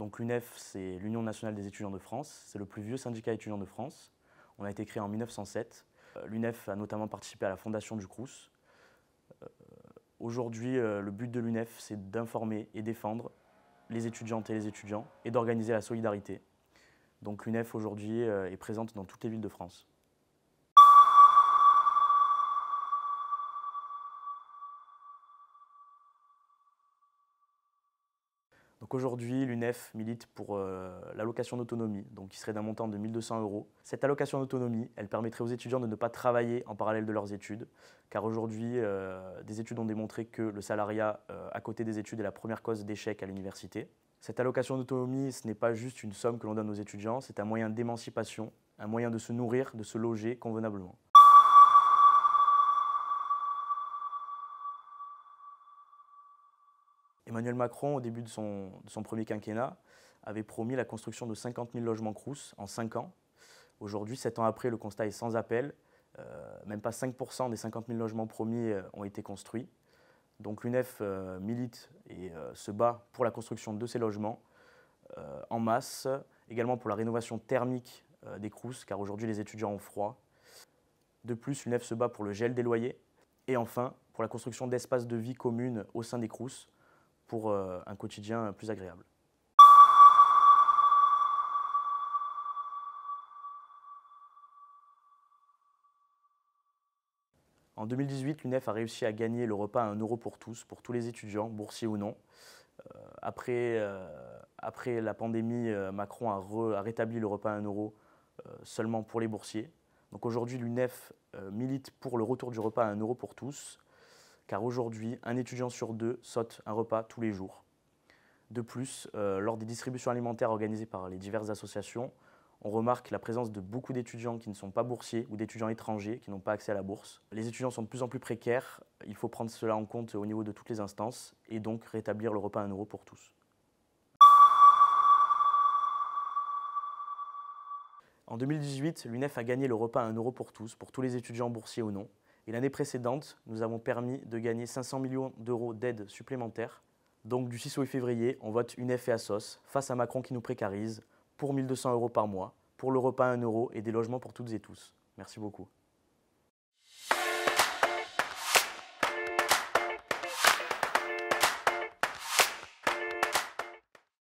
Donc l'UNEF, c'est l'Union nationale des étudiants de France. C'est le plus vieux syndicat étudiant de France. On a été créé en 1907. L'UNEF a notamment participé à la fondation du Crous. Aujourd'hui, le but de l'UNEF, c'est d'informer et défendre les étudiantes et les étudiants et d'organiser la solidarité. Donc l'UNEF aujourd'hui est présente dans toutes les villes de France. Donc aujourd'hui, l'UNEF milite pour l'allocation d'autonomie, donc qui serait d'un montant de 1 200 €. Cette allocation d'autonomie, elle permettrait aux étudiants de ne pas travailler en parallèle de leurs études, car aujourd'hui, des études ont démontré que le salariat à côté des études est la première cause d'échec à l'université. Cette allocation d'autonomie, ce n'est pas juste une somme que l'on donne aux étudiants, c'est un moyen d'émancipation, un moyen de se nourrir, de se loger convenablement. Emmanuel Macron, au début de son premier quinquennat, avait promis la construction de 50 000 logements Crous en 5 ans. Aujourd'hui, 7 ans après, le constat est sans appel. Même pas 5% des 50 000 logements promis ont été construits. Donc l'UNEF milite et se bat pour la construction de ces logements en masse, également pour la rénovation thermique des Crous, car aujourd'hui les étudiants ont froid. De plus, l'UNEF se bat pour le gel des loyers et enfin pour la construction d'espaces de vie communes au sein des Crous, pour un quotidien plus agréable. En 2018, l'UNEF a réussi à gagner le repas à 1 € pour tous les étudiants, boursiers ou non. Après la pandémie, Macron a rétabli le repas à 1 € seulement pour les boursiers. Donc aujourd'hui, l'UNEF milite pour le retour du repas à 1 € pour tous, car aujourd'hui, un étudiant sur 2 saute un repas tous les jours. De plus, lors des distributions alimentaires organisées par les diverses associations, on remarque la présence de beaucoup d'étudiants qui ne sont pas boursiers ou d'étudiants étrangers qui n'ont pas accès à la bourse. Les étudiants sont de plus en plus précaires, il faut prendre cela en compte au niveau de toutes les instances et donc rétablir le repas à 1 € pour tous. En 2018, l'UNEF a gagné le repas à 1 € pour tous les étudiants boursiers ou non. Et l'année précédente, nous avons permis de gagner 500 millions d'euros d'aide supplémentaires. Donc du 6 au 8 février, on vote UNEF et Assos face à Macron qui nous précarise pour 1 200 € par mois, pour le repas à 1 € et des logements pour toutes et tous. Merci beaucoup.